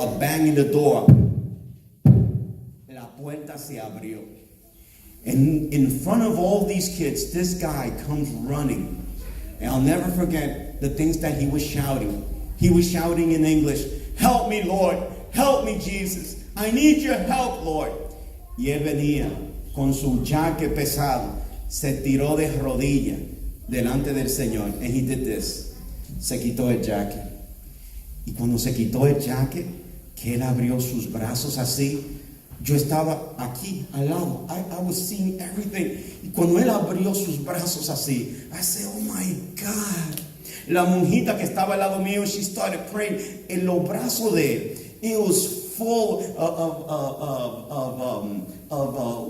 a bang in the door. La puerta se abrió. And in front of all these kids, this guy comes running. And I'll never forget the things that he was shouting. He was shouting in English, "Help me, Lord. Help me, Jesus. I need your help, Lord." Y él venía con su jaque pesado, se tiró de rodillas delante del Señor. And he did this. Se quitó el jaque. Y cuando se quitó el jaque, que él abrió sus brazos así, yo estaba aquí al lado. I was seeing everything. Y cuando él abrió sus brazos así, I said, "Oh my God." La monjita que estaba al lado mío, she started praying. En los brazos de él, it was full of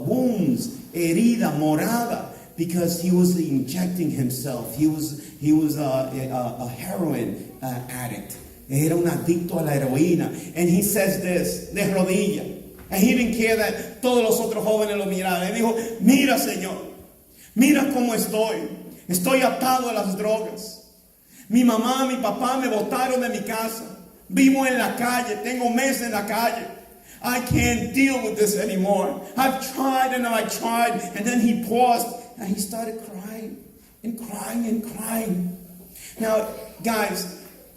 wounds, herida, morada, because he was injecting himself. He was a heroin addict. Era un adicto a la heroína. And he says this, de rodilla. And he didn't care that todos los otros jóvenes lo miraban. Él dijo, "Mira, Señor, mira cómo estoy. Estoy atado a las drogas. Mi mamá, mi papá me botaron de mi casa. Vivo en la calle. Tengo meses en la calle. I can't deal with this anymore. I've tried and I tried." And then he paused and he started crying and crying and crying. Now, guys,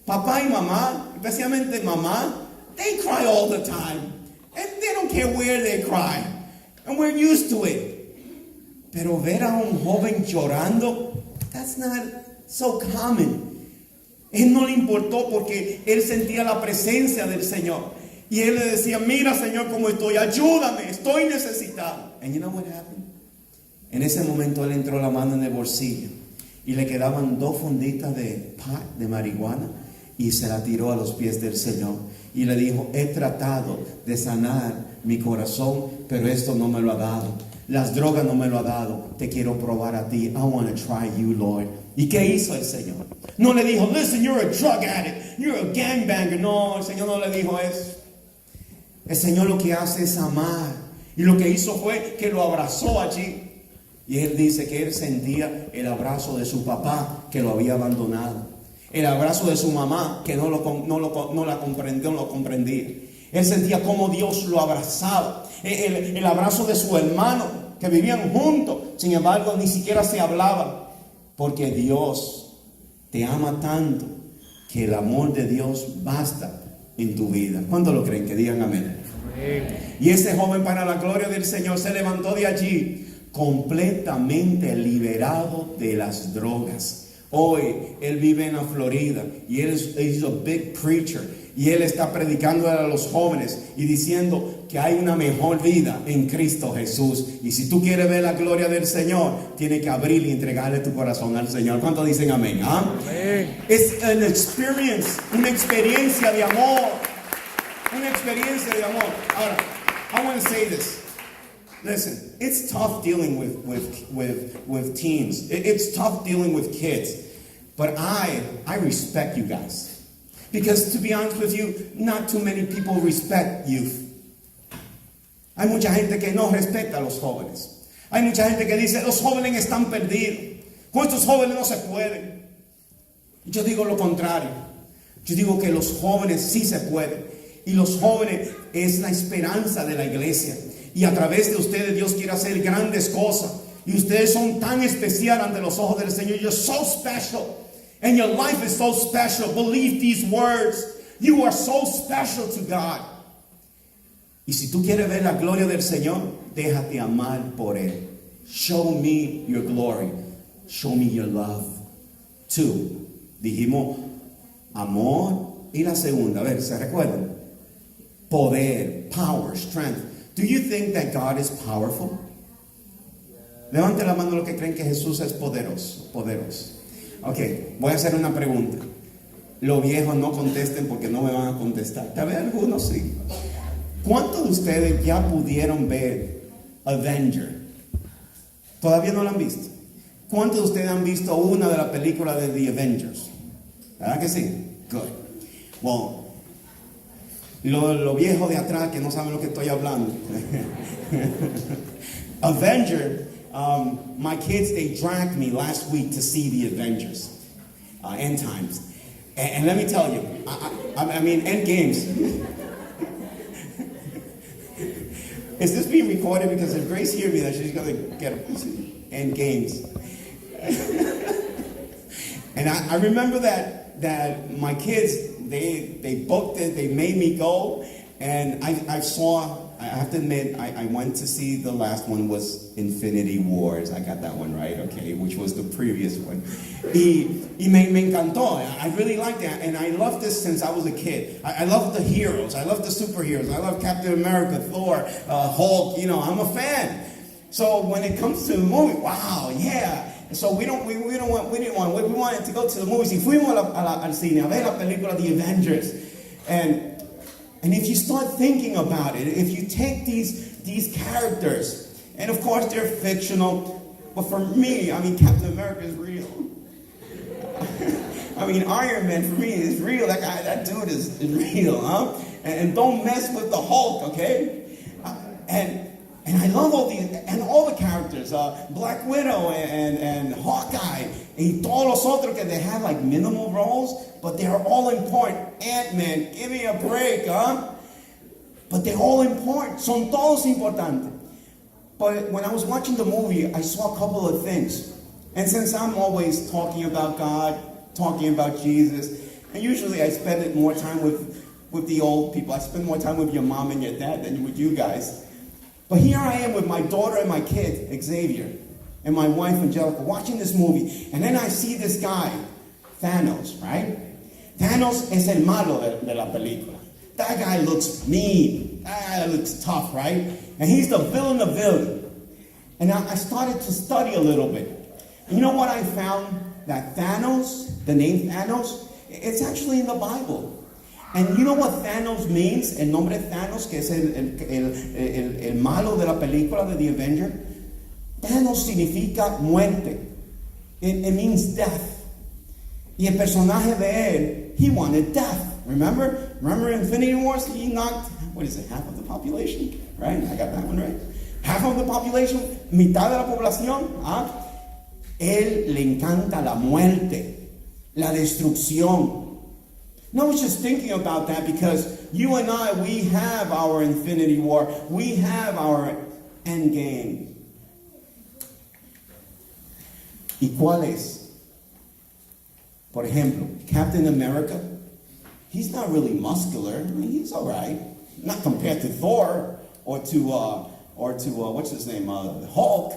papá y mamá, especialmente mamá, they cry all the time. And they don't care where they cry. And we're used to it. Pero ver a un joven llorando, that's not so common. Él no le importó porque él sentía la presencia del Señor. Y él le decía, "Mira, Señor, cómo estoy. Ayúdame. Estoy necesitado." And you know what happened? En ese momento él entró la mano en el bolsillo y le quedaban 2 funditas de pot, de marihuana, y se la tiró a los pies del Señor. Y le dijo, "He tratado de sanar mi corazón, pero esto no me lo ha dado. Las drogas no me lo ha dado. Te quiero probar a ti. I want to try you, Lord." ¿Y qué hizo el Señor? No le dijo, "Listen, you're a drug addict. You're a gangbanger." No, el Señor no le dijo eso. El Señor lo que hace es amar. Y lo que hizo fue que lo abrazó allí. Y él dice que él sentía el abrazo de su papá que lo había abandonado. El abrazo de su mamá que no la comprendió, no lo comprendía. Él sentía como Dios lo abrazaba. El abrazo de su hermano que vivían juntos. Sin embargo, ni siquiera se hablaban. Porque Dios te ama tanto que el amor de Dios basta en tu vida. ¿Cuántos lo creen? Que digan amén. Y ese joven, para la gloria del Señor, se levantó de allí completamente liberado de las drogas. Hoy él vive en la Florida y él es a big preacher y él está predicando a los jóvenes y diciendo que hay una mejor vida en Cristo Jesús. Y si tú quieres ver la gloria del Señor, tienes que abrir y entregarle tu corazón al Señor. ¿Cuántos dicen amén? Es an experience, una experiencia de amor. Una experiencia de amor. Ahora, I want to say this. Listen, it's tough dealing with teens. It's tough dealing with kids. But I respect you guys. Because to be honest with you, not too many people respect youth. Hay mucha gente que no respeta a los jóvenes. Hay mucha gente que dice, los jóvenes están perdidos. Con estos jóvenes no se pueden. Yo digo lo contrario. Yo digo que los jóvenes sí se pueden. Y los jóvenes es la esperanza de la iglesia. Y a través de ustedes Dios quiere hacer grandes cosas. Y ustedes son tan especial ante los ojos del Señor. You're so special. And your life is so special. Believe these words. You are so special to God. Y si tú quieres ver la gloria del Señor, déjate amar por Él. Show me your glory. Show me your love. 2. Dijimos amor. Y la segunda, a ver, ¿se recuerdan? Poder, power, strength. Do you think that God is powerful? Levante la mano los que creen que Jesús es poderoso. Ok, voy a hacer una pregunta. Los viejos no contesten porque no me van a contestar. Tal vez algunos sí. ¿Cuántos de ustedes ya pudieron ver Avenger? ¿Todavía no la han visto? ¿Cuántos de ustedes han visto una de las películas de The Avengers? ¿Verdad que sí? Good. Well, los viejos de atrás que no saben lo que estoy hablando. Avenger, my kids, they dragged me last week to see the Avengers, End Times. And let me tell you, I mean, End Games. Is this being recorded? Because if Grace hears me, that she's going to get a end games. And I remember that my kids, they booked it, they made me go, and I have to admit, I went to see the last one was Infinity Wars. I got that one right, okay, which was the previous one. Y me encantó. I really liked that, and I loved this since I was a kid. I love the heroes. I love the superheroes. I love Captain America, Thor, Hulk. I'm a fan. So when it comes to the movie, wow, yeah. So we wanted to go to the movies. Y fuimos al cine a ver la película The Avengers. And if you start thinking about it, if you take these characters, and of course they're fictional, but for me, Captain America is real. Iron Man for me is real. That dude is real, huh? And don't mess with the Hulk, okay? And I love all the characters, Black Widow and Hawkeye, and todos los otros que they have like minimal roles, but they're all important. Ant-Man, give me a break, huh? But they're all important. Son todos importantes. But when I was watching the movie, I saw a couple of things. And since I'm always talking about God, talking about Jesus, and usually I spend more time with the old people. I spend more time with your mom and your dad than with you guys. But here I am with my daughter and my kid, Xavier, and my wife, Angelica, watching this movie. And then I see this guy, Thanos, right? Thanos es el malo de la película. That guy looks mean. That guy looks tough, right? And he's the villain of villain. And I started to study a little bit. And you know what I found? That Thanos, the name Thanos, it's actually in the Bible. And you know what Thanos means? El nombre Thanos, que es el malo de la película de The Avenger. Thanos significa muerte. It means death. Y el personaje de él, he wanted death. Remember Infinity Wars? He knocked, half of the population? Right? I got that one right. Half of the population, mitad de la población. Él le encanta la muerte, la destrucción. No, I was just thinking about that because you and I, we have our Infinity War. We have our end game. ¿Y cuál es? Por ejemplo, Captain America. He's not really muscular. He's all right. Not compared to Thor or to what's his name, Hulk.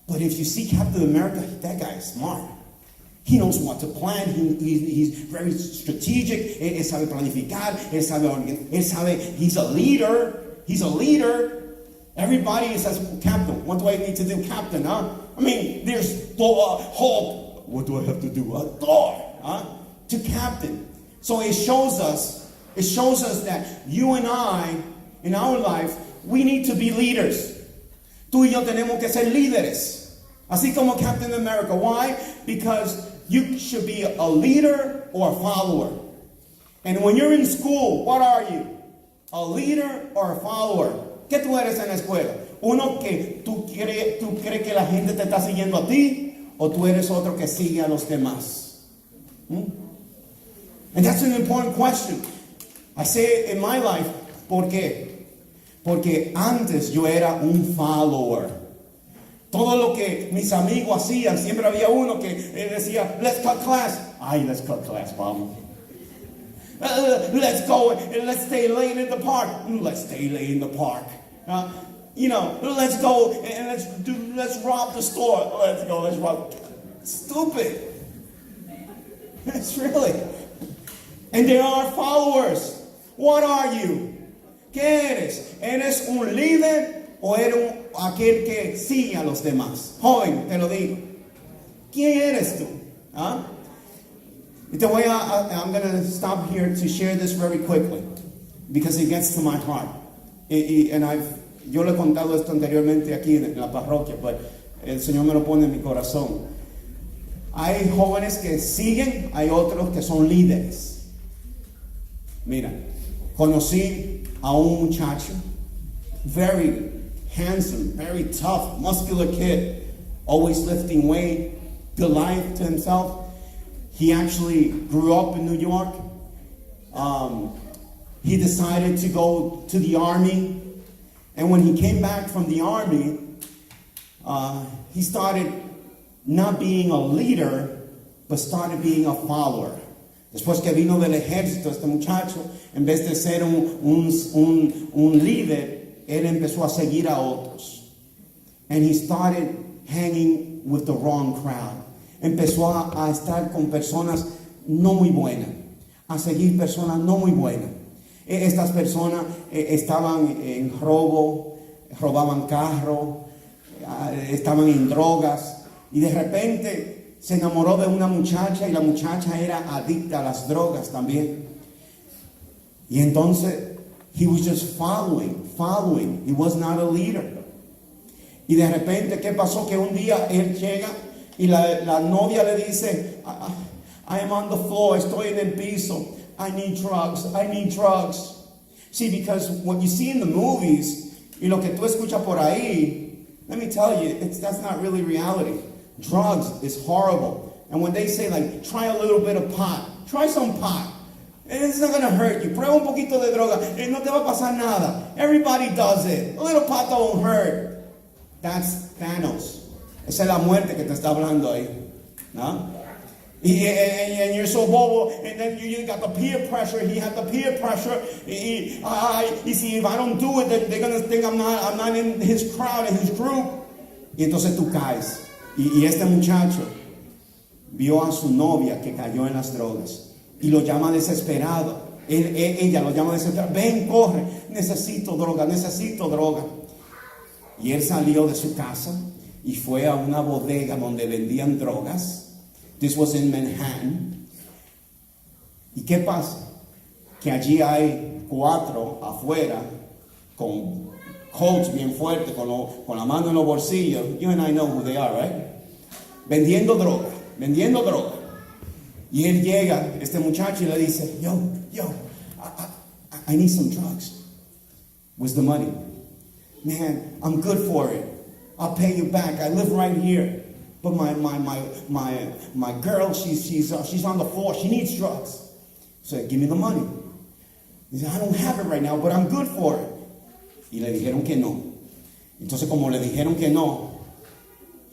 But if you see Captain America, that guy is smart. He knows what to plan. He's very strategic. Él sabe planificar. He's a leader. He's a leader. Everybody says, Captain, what do I need to do, Captain? Huh? There's Thor, Hulk. What do I have to do? Thor. To Captain. So it shows us that you and I, in our life, we need to be leaders. Tú y yo tenemos que ser líderes. Así como Captain America. Why? Because you should be a leader or a follower. And when you're in school, what are you? A leader or a follower? ¿Qué tú eres en la escuela? Uno que tú crees que la gente te está siguiendo a ti, o tú eres otro que sigue a los demás. And that's an important question. I say it in my life. ¿Por qué? Porque antes yo era un follower. Todo lo que mis amigos hacían, siempre había uno que decía, let's cut class. Ay, let's cut class, Mom. Let's go and let's stay late in the park. Let's stay late in the park. Let's go and let's rob the store. Let's rob. Stupid. It's really. And there are followers. What are you? ¿Qué eres? ¿Eres un líder o eres aquel que sigue a los demás? Joven, te lo digo. ¿Quién eres tú? I'm going to stop here to share this very quickly because it gets to my heart. Yo le he contado esto anteriormente aquí en la parroquia, pero el Señor me lo pone en mi corazón. Hay jóvenes que siguen, hay otros que son líderes. Mira, conocí a un muchacho, very handsome, very tough, muscular kid, always lifting weight, good life to himself. He actually grew up in New York. He decided to go to the army, And when he came back from the army, he started not being a leader, but started being a follower. Después que vino del ejército, este muchacho, en vez de ser un líder, él empezó a seguir a otros. And he started hanging with the wrong crowd. Empezó a estar con personas no muy buenas, a seguir personas no muy buenas. Estas personas estaban en robo, robaban carros, estaban en drogas, y de repente se enamoró de una muchacha y la muchacha era adicta a las drogas también. Y entonces he was just following. He was not a leader. Y de repente, ¿qué pasó? Que un día él llega y la novia le dice, I am on the floor, estoy en el piso. I need drugs. See, because what you see in the movies, y lo que tú escuchas por ahí, let me tell you, that's not really reality. Drugs is horrible. And when they say, like, try a little bit of pot, try some pot. It's not going to hurt you. Prueba un poquito de droga. No te va a pasar nada. Everybody does it. A little pot don't hurt. That's Thanos. Esa es la muerte que te está hablando ahí. ¿No? And you're so bobo, and then you got the peer pressure. He had the peer pressure. You see, if I don't do it, they're going to think I'm not in his crowd, in his group. Y entonces tú caes. Y este muchacho vio a su novia que cayó en las drogas y lo llama desesperado. Ella lo llama desesperado. Ven, corre, necesito droga. Y él salió de su casa y fue a una bodega donde vendían drogas. This was in Manhattan. ¿Y qué pasa? Que allí hay 4 afuera con coats bien fuertes, con la mano en los bolsillos. You and I know who they are, right? Vendiendo droga. Y él llega, este muchacho, y le dice, yo, I need some drugs. Where's the money? Man, I'm good for it. I'll pay you back. I live right here. But my girl, she's on the floor. She needs drugs. So give me the money. He said, I don't have it right now, but I'm good for it. Y le dijeron que no. Entonces, como le dijeron que no,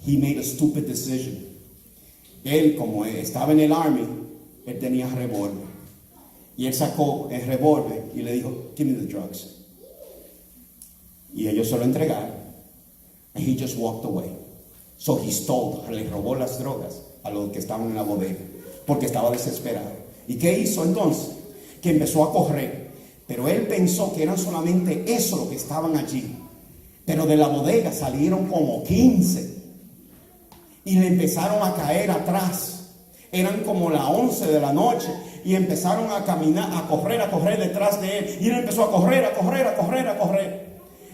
he made a stupid decision. Él, como estaba en el army, él tenía revólver. Y él sacó el revólver y le dijo, give me the drugs. Y ellos se lo entregaron. And he just walked away. So he stole, le robó las drogas a los que estaban en la bodega, porque estaba desesperado. ¿Y qué hizo entonces? Que empezó a correr. Pero él pensó que eran solamente eso lo que estaban allí. Pero de la bodega salieron como 15. Y le empezaron a caer atrás. Eran como las 11 de la noche. Y empezaron a caminar, a correr detrás de él. Y él empezó a correr.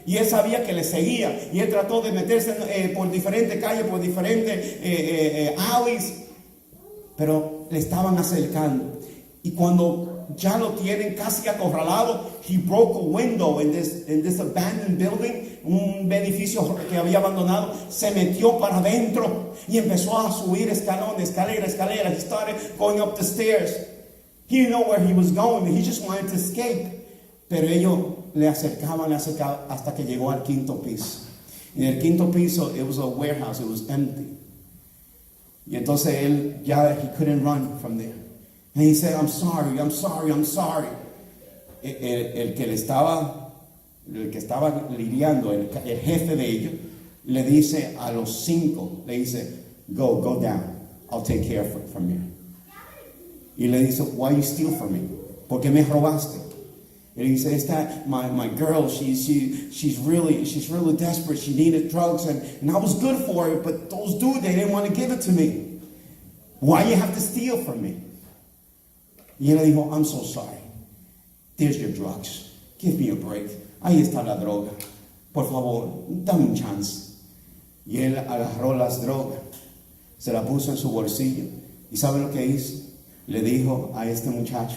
Y él sabía que le seguía. Y él trató de meterse por diferentes calles, por diferentes alleys. Pero le estaban acercando. Y cuando ya lo tienen casi acorralado, he broke a window in this abandoned building, un edificio que había abandonado. Se metió para adentro y empezó a subir escalera. He started going up the stairs. He didn't know where he was going, but he just wanted to escape. Pero ellos le acercaban hasta que llegó al 5º piso. En el 5º piso, it was a warehouse, it was empty. Y entonces él he couldn't run from there. And he said, I'm sorry. El que estaba lidiando, el jefe de ellos, le dice a los 5, le dice, go down, I'll take care of it from here. Y le dice, why you steal from me? ¿Por qué me robaste? Y le dice, my girl, she's really desperate. She needed drugs, and I was good for it, but those dudes, they didn't want to give it to me. Why you have to steal from me? Y él le dijo, I'm so sorry. There's your drugs. Give me a break. Ahí está la droga. Por favor, dame un chance. Y él agarró las drogas, se la puso en su bolsillo. ¿Y sabe lo que hizo? Le dijo a este muchacho,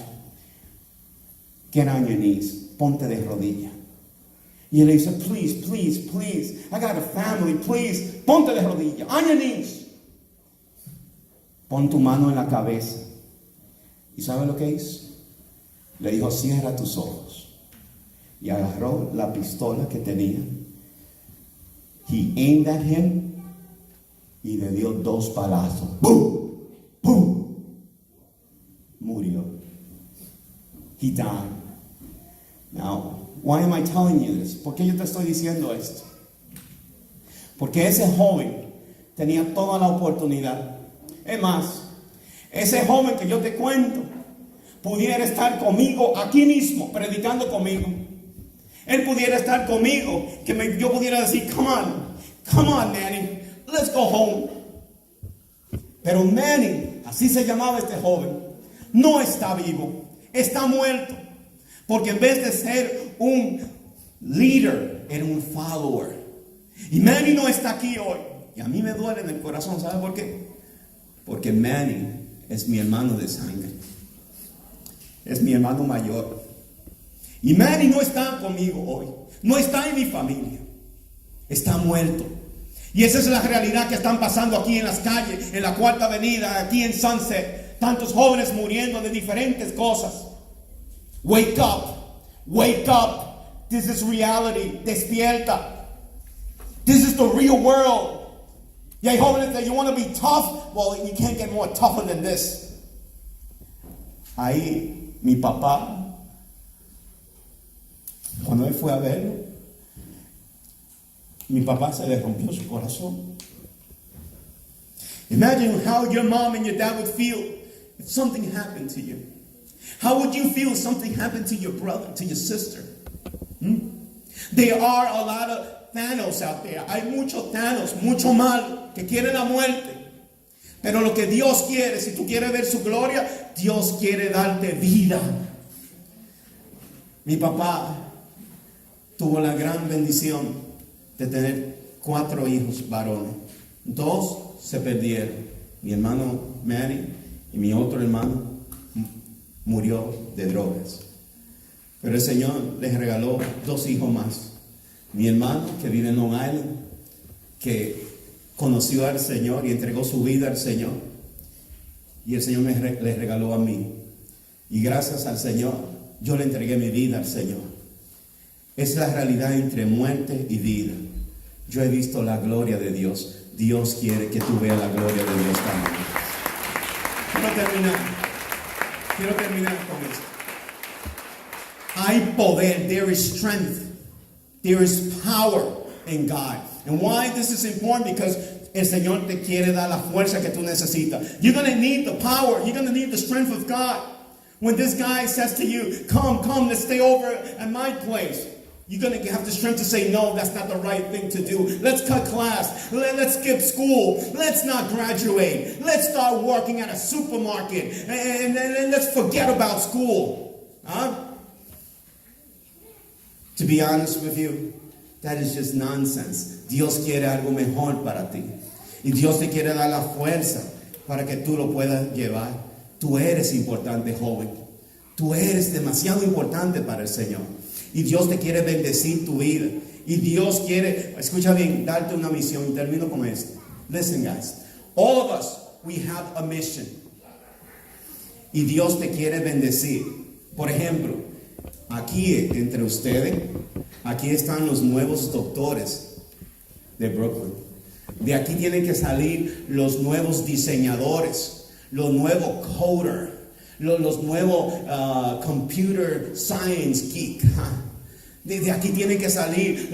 get on your knees, ponte de rodilla. Y él le dice, please, I got a family, please, ponte de rodilla, on your knees. Pon tu mano en la cabeza. ¿Y sabe lo que hizo? Le dijo, cierra tus ojos. y agarró la pistola que tenía. He aimed at him y le dio 2 balazos. ¡Boom! ¡Boom! Murió. He died. Now, why am I telling you this? ¿Por qué yo te estoy diciendo esto? Porque ese joven tenía toda la oportunidad. Es más, ese joven que yo te cuento pudiera estar conmigo aquí mismo, predicando conmigo. Él pudiera estar conmigo, yo pudiera decir, come on, Manny, let's go home. Pero Manny, así se llamaba este joven, no está vivo, está muerto. Porque en vez de ser un líder, era un follower. Y Manny no está aquí hoy. Y a mí me duele en el corazón, ¿sabe por qué? Porque Manny es mi hermano de sangre. Es mi hermano mayor. Y Manny no está conmigo hoy. No está en mi familia. Está muerto. Y esa es la realidad que están pasando aquí en las calles, en la Cuarta Avenida, aquí en Sunset. Tantos jóvenes muriendo de diferentes cosas. Wake up. Wake up. This is reality. Despierta. This is the real world. Y hay jóvenes that you want to be tough. Well, you can't get more tougher than this. Ahí mi papá, cuando él fue a verlo, mi papá se le rompió su corazón. Imagine how your mom and your dad would feel if something happened to you. How would you feel if something happened to your brother, to your sister? There are a lot of Thanos out there. Hay muchos Thanos, mucho mal, que quieren la muerte. Pero lo que Dios quiere, si tú quieres ver su gloria, Dios quiere darte vida. Mi papá tuvo la gran bendición de tener 4 hijos varones. 2 se perdieron. Mi hermano Manny y mi otro hermano murió de drogas. Pero el Señor les regaló 2 hijos más. Mi hermano que vive en Long Island, que conoció al Señor y entregó su vida al Señor. Y el Señor le regaló a mí. Y gracias al Señor, yo le entregué mi vida al Señor. Es la realidad entre muerte y vida. Yo he visto la gloria de Dios. Dios quiere que tú veas la gloria de Dios también. Quiero terminar con esto. Hay poder. There is strength. There is power in God. And why this is important? Because el Señor te quiere dar la fuerza que tú necesitas. You're going to need the power. You're going to need the strength of God. When this guy says to you, come, let's stay over at my place. You're going to have the strength to say, no, that's not the right thing to do. Let's cut class. Let's skip school. Let's not graduate. Let's start working at a supermarket. And let's forget about school. Huh? To be honest with you, that is just nonsense. Dios quiere algo mejor para ti. Y Dios te quiere dar la fuerza para que tú lo puedas llevar. Tú eres importante, joven. Tú eres demasiado importante para el Señor. Y Dios te quiere bendecir tu vida. Y Dios quiere, escucha bien, darte una misión. Y termino con esto. Listen, guys. All of us, we have a mission. Y Dios te quiere bendecir. Por ejemplo, aquí entre ustedes, aquí están los nuevos doctores de Brooklyn. De aquí tienen que salir los nuevos diseñadores, los nuevos coders, los nuevos computer science geek. De aquí tienen que salir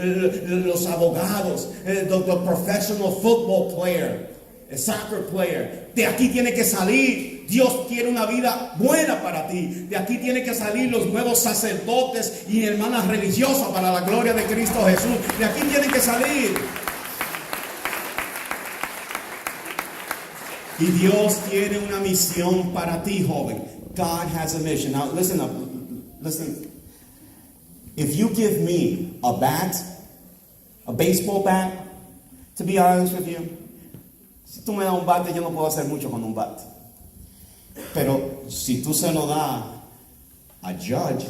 los abogados, the professional football player, the soccer player. De aquí tiene que salir. Dios quiere una vida buena para ti. De aquí tienen que salir los nuevos sacerdotes y hermanas religiosas para la gloria de Cristo Jesús. De aquí tienen que salir. Y Dios tiene una misión para ti, joven. God has a mission. Now listen up. Listen. If you give me a bat, a baseball bat, to be honest with you, si tú me das un bate, yo no puedo hacer mucho con un bate. Pero si tú se lo das a Judge,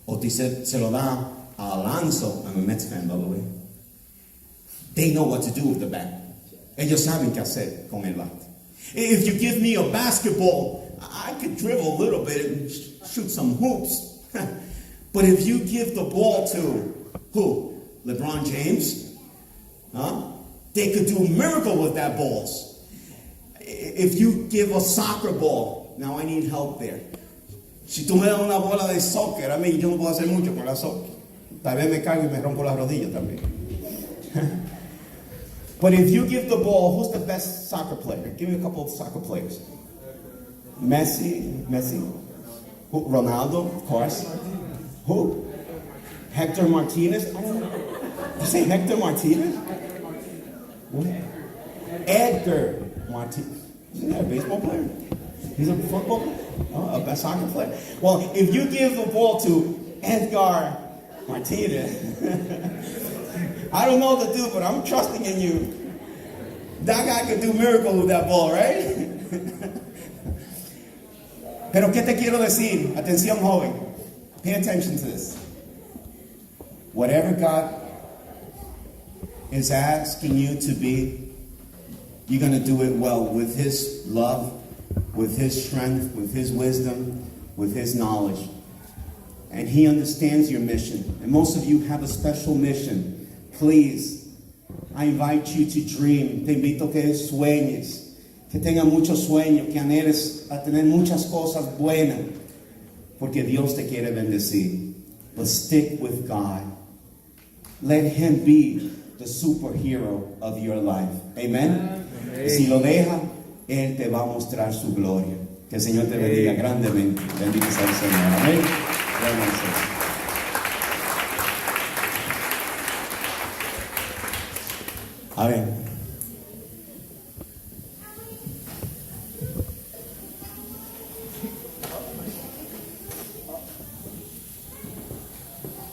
o se lo das a Alonso, I'm a Mets fan, by the way, they know what to do with the bat. Ellos saben qué hacer con el bate. If you give me a basketball, I could dribble a little bit and shoot some hoops. But if you give the ball to who? LeBron James? Huh? They could do a miracle with that balls. If you give a soccer ball, now I need help there. Si tú me das una bola de soccer, a mí yo no puedo hacer mucho con la soccer. Tal vez me caigo y me rompo las rodillas también. But if you give the ball, who's the best soccer player? Give me a couple of soccer players. Messi. Who? Ronaldo, of course. Who? Hector Martinez. I don't know. You say Hector Martinez? What? Edgar Martinez. Isn't that a baseball player? He's a football player? Oh, a soccer player? Well, if you give the ball to Edgar Martinez, I don't know the dude, but I'm trusting in you. That guy could do miracles with that ball, right? Pero ¿qué te quiero decir? Atención, joven. Pay attention to this. Whatever God is asking you to be, you're going to do it well with His love, with His strength, with His wisdom, with His knowledge. And He understands your mission. And most of you have a special mission. Please, I invite you to dream. Te invito a que sueñes, que tengas muchos sueños, que anheles a tener muchas cosas buenas, porque Dios te quiere bendecir. But stick with God. Let Him be the superhero of your life. Amen. Amen. Si lo deja, Él te va a mostrar su gloria. Que el Señor te bendiga grandemente. Bendito sea el Señor. Amén. A ver.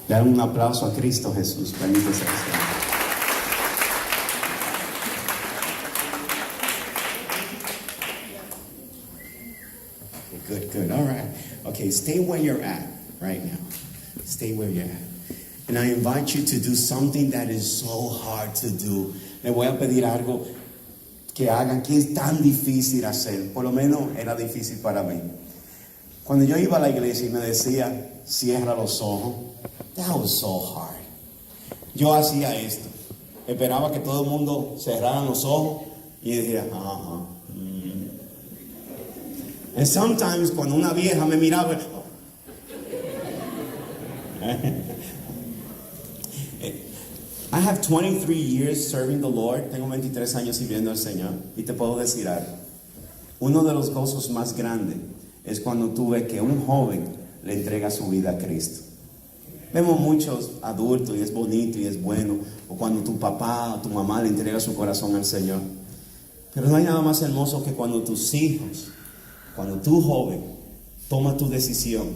Dar un aplauso a Cristo Jesús. Bendito sea el Señor. Good. All right. Okay, stay where you're at right now. Stay where you're at. And I invite you to do something that is so hard to do. Le voy a pedir algo que hagan que es tan difícil hacer. Por lo menos era difícil para mí. Cuando yo iba a la iglesia y me decía, cierra los ojos, that was so hard. Yo hacía esto. Esperaba que todo el mundo cerrara los ojos y decía, ajá. And sometimes cuando una vieja me miraba, I have 23 years serving the Lord. Tengo 23 años sirviendo al Señor. Y te puedo decir algo. Uno de los gozos más grandes es cuando tú ves que un joven le entrega su vida a Cristo. Vemos muchos adultos y es bonito y es bueno. O cuando tu papá o tu mamá le entrega su corazón al Señor. Pero no hay nada más hermoso que cuando tus hijos, cuando tú joven, toma tu decisión.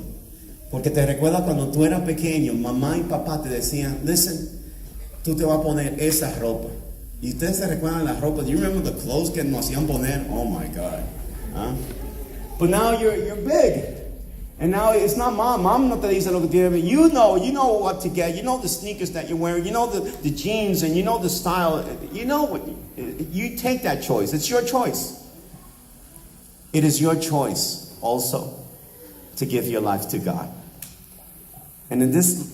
Porque te recuerda cuando tú eras pequeño, mamá y papá te decían, listen, tú te vas a poner esa ropa. Y ustedes se recuerdan la ropa. Do you remember the clothes que nos hacían poner? Oh my God. Huh? But now you're big. And now it's not mom. Mom no te dice lo que tiene que ver. You know what to get. You know the sneakers that you're wearing. You know the jeans and you know the style. You know what. You take that choice. It's your choice. It is your choice also to give your life to God. And in this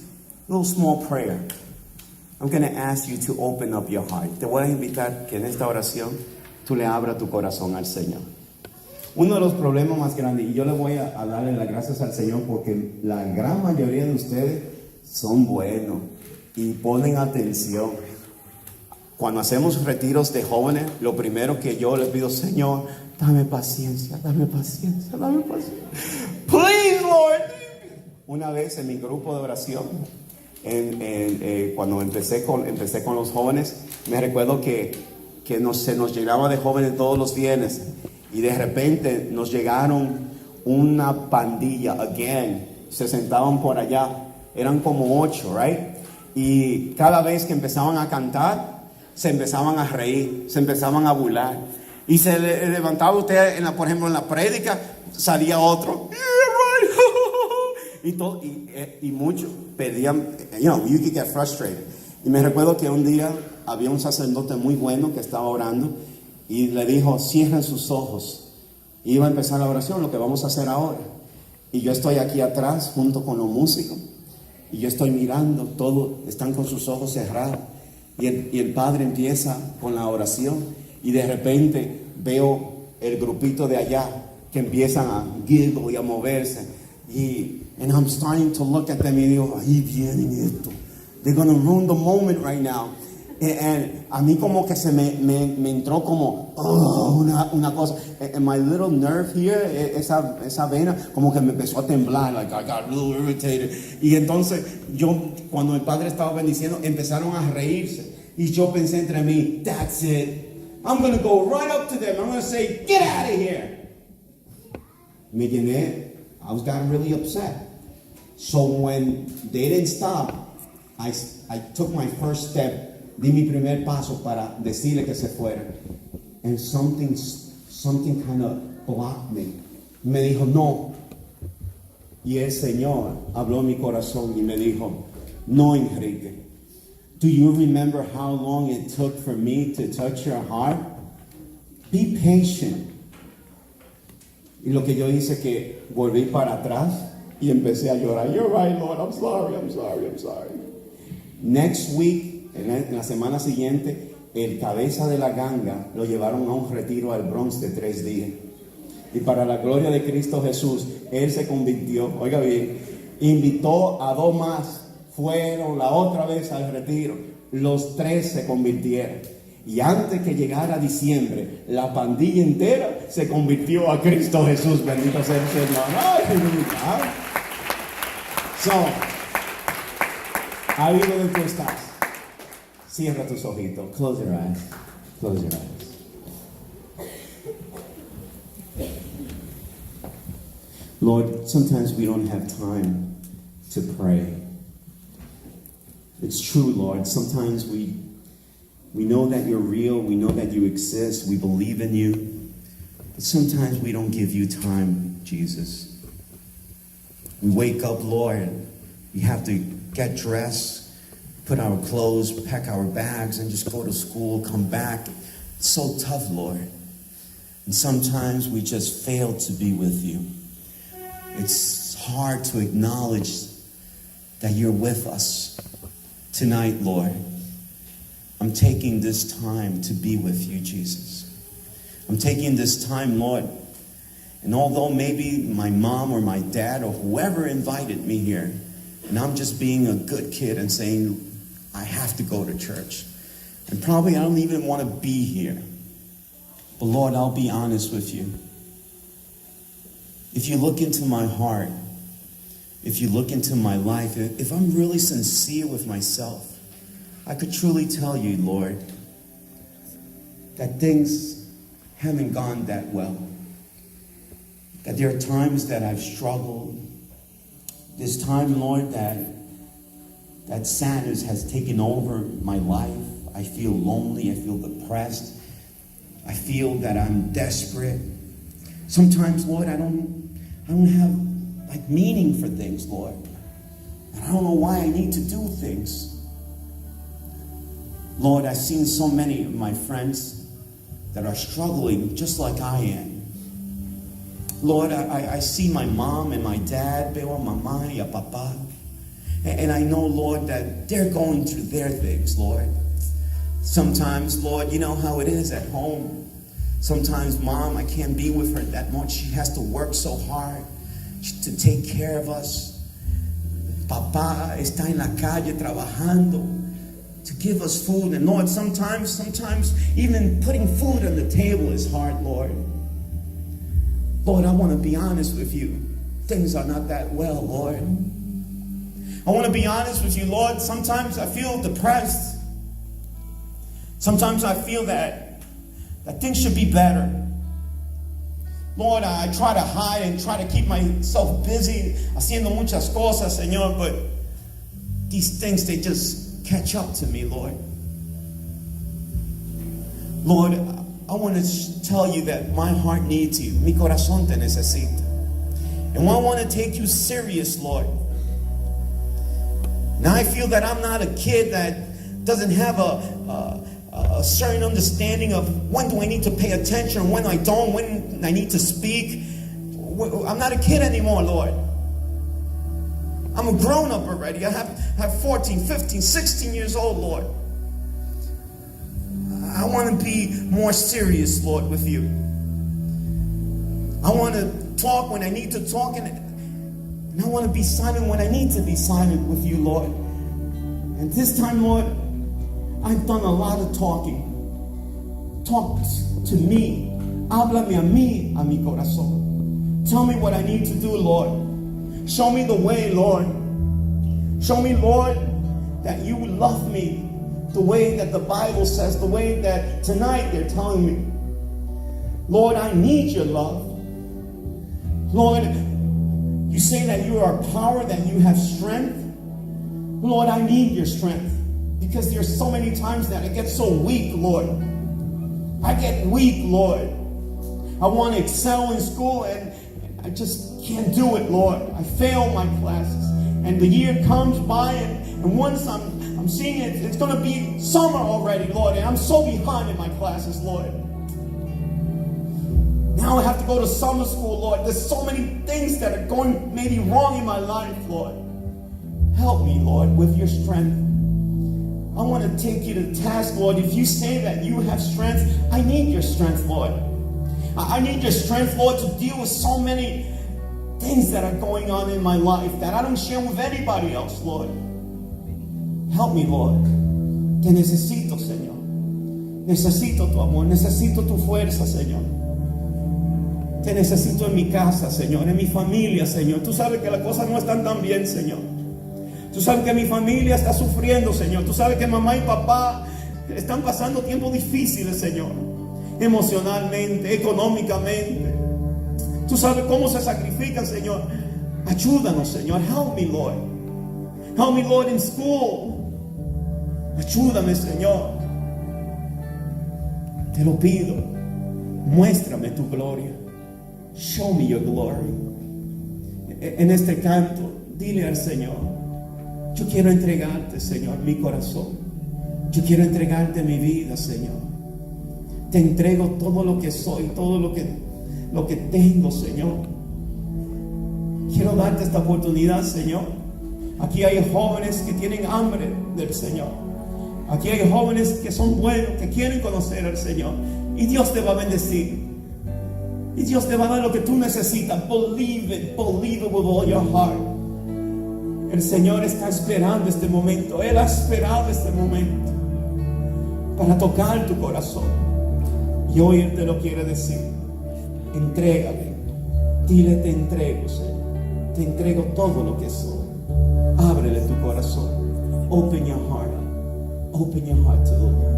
little small prayer, I'm going to ask you to open up your heart. Te voy a invitar que en esta oración tú le abras tu corazón al Señor. Uno de los problemas más grandes, y yo le voy a darle las gracias al Señor porque la gran mayoría de ustedes son buenos y ponen atención. Cuando hacemos retiros de jóvenes, lo primero que yo les pido, Señor, dame paciencia. Please, Lord. Una vez en mi grupo de oración, cuando empecé con los jóvenes, me recuerdo que se nos llegaba de jóvenes todos los viernes y de repente nos llegaron una pandilla, se sentaban por allá, eran como 8, right? Y cada vez que empezaban a cantar, se empezaban a reír, se empezaban a burlar. Y se levantaba usted, por ejemplo, en la prédica, salía otro. Y muchos pedían, you could get frustrated. Y me recuerdo que un día había un sacerdote muy bueno que estaba orando y le dijo, cierren sus ojos. Y iba a empezar la oración, lo que vamos a hacer ahora. Y yo estoy aquí atrás junto con los músicos. Y yo estoy mirando, todos están con sus ojos cerrados. Y el padre empieza con la oración. Y de repente veo el grupito de allá que empiezan a giggle y a moverse. And I'm starting to look at them y digo, ahí vienen esto. They're going to ruin the moment right now. And a mí como que se me entró como una cosa. And my little nerve here, esa vena, como que me empezó a temblar. Like I got a little irritated. Y entonces cuando el padre estaba bendiciendo, empezaron a reírse. Y yo pensé entre mí, that's it. I'm going to go right up to them. I'm going to say, get out of here. Me llené. I was getting really upset. So when they didn't stop, I took my first step. Di mi primer paso para decirle que se fuera. And something kind of blocked me. Me dijo, no. Y el Señor habló en mi corazón y me dijo, no, Enrique. Do you remember how long it took for me to touch your heart? Be patient. Y lo que yo hice que volví para atrás y empecé a llorar. You're right, Lord. I'm sorry. Next week, en la semana siguiente, el cabeza de la ganga lo llevaron a un retiro al Bronx de 3 días. Y para la gloria de Cristo Jesús, él se convirtió, oiga bien, invitó a 2 más, fueron la otra vez al retiro, los 3 se convirtieron. Y antes que llegara diciembre, la pandilla entera se convirtió a Cristo Jesús, bendito sea el Señor. ¡Aleluya! So, ahí donde tú estás, cierra tus ojitos. Close your eyes. Close your eyes. Lord, sometimes we don't have time to pray. It's true, Lord. Sometimes we know that you're real. We know that you exist. We believe in you. But sometimes we don't give you time, Jesus. We wake up, Lord. We have to get dressed, put our clothes, pack our bags, and just go to school, come back. It's so tough, Lord. And sometimes we just fail to be with you. It's hard to acknowledge that you're with us tonight, Lord. I'm taking this time to be with you, Jesus. I'm taking this time, Lord. And although maybe my mom or my dad or whoever invited me here, and I'm just being a good kid and saying, I have to go to church. And probably I don't even want to be here. But Lord, I'll be honest with you. If you look into my heart, if you look into my life, if I'm really sincere with myself, I could truly tell you, Lord, that things haven't gone that well. That there are times that I've struggled. There's time, Lord, that sadness has taken over my life. I feel lonely. I feel depressed. I feel that I'm desperate. Sometimes, Lord, I don't have meaning for things, Lord. And I don't know why I need to do things. Lord, I've seen so many of my friends that are struggling just like I am. Lord, I see my mom and my dad, veo a mamá y a papá. And I know, Lord, that they're going through their things, Lord. Sometimes, Lord, you know how it is at home. Sometimes, Mom, I can't be with her that much. She has to work so hard to take care of us. Papá está en la calle trabajando to give us food. And Lord, sometimes even putting food on the table is hard, Lord. Lord, I want to be honest with you. Things are not that well, Lord. I want to be honest with you, Lord. Sometimes I feel depressed. Sometimes I feel that things should be better. Lord, I try to hide and try to keep myself busy, haciendo muchas cosas, Señor, but these things, they just catch up to me, Lord. Lord, I want to tell you that my heart needs you. Mi corazón te necesita. And I want to take you serious, Lord. Now I feel that I'm not a kid that doesn't have a certain understanding of when do I need to pay attention, when I don't, when I need to speak. I'm not a kid anymore, Lord. I'm a grown up already. I have 14, 15, 16 years old, Lord. I want to be more serious, Lord, with you. I want to talk when I need to talk, and I want to be silent when I need to be silent with you, Lord. And this time, Lord, I've done a lot of talking. Talk to me. Háblame a mí, a mi corazón. Tell me what I need to do, Lord. Show me the way, Lord. Show me, Lord, that you love me the way that the Bible says, the way that tonight they're telling me. Lord, I need your love. Lord, you say that you are power, that you have strength. Lord, I need your strength, because there's so many times that I get so weak, Lord. I get weak, Lord. I want to excel in school, and I just can't do it, Lord. I fail my classes, and the year comes by, and once I'm seeing it, it's going to be summer already, Lord, and I'm so behind in my classes, Lord. Now I have to go to summer school, Lord. There's so many things that are going maybe wrong in my life, Lord. Help me, Lord, with your strength. I want to take you to task, Lord. If you say that you have strength, I need your strength, Lord. I need your strength, Lord, to deal with so many things that are going on in my life that I don't share with anybody else, Lord. Help me, Lord. Te necesito, Señor. Necesito tu amor. Necesito tu fuerza, Señor. Te necesito en mi casa, Señor. En mi familia, Señor. Tú sabes que las cosas no están tan bien, Señor. Tú sabes que mi familia está sufriendo, Señor. Tú sabes que mamá y papá están pasando tiempos difíciles, Señor. Emocionalmente, económicamente. Tú sabes cómo se sacrifican, Señor. Ayúdanos, Señor. Help me, Lord. Help me, Lord, in school. Ayúdame, Señor. Te lo pido. Muéstrame tu gloria. Show me your glory. En este canto, dile al Señor: yo quiero entregarte, Señor, mi corazón. Yo quiero entregarte mi vida, Señor. Te entrego todo lo que soy, todo lo que tengo, Señor. Quiero darte esta oportunidad, Señor. Aquí hay jóvenes que tienen hambre del Señor. Aquí hay jóvenes que son buenos, que quieren conocer al Señor. Y Dios te va a bendecir. Y Dios te va a dar lo que tú necesitas. Believe it with all your heart. El Señor está esperando este momento. Él ha esperado este momento para tocar tu corazón. Y hoy Él te lo quiere decir. Entrégale. Dile: te entrego, Señor. Te entrego todo lo que soy. Ábrele tu corazón. Open your heart. Open your heart to the Lord.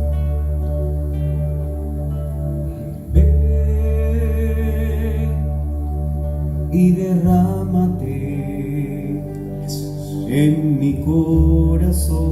Y derrámate, Jesús, en mi corazón.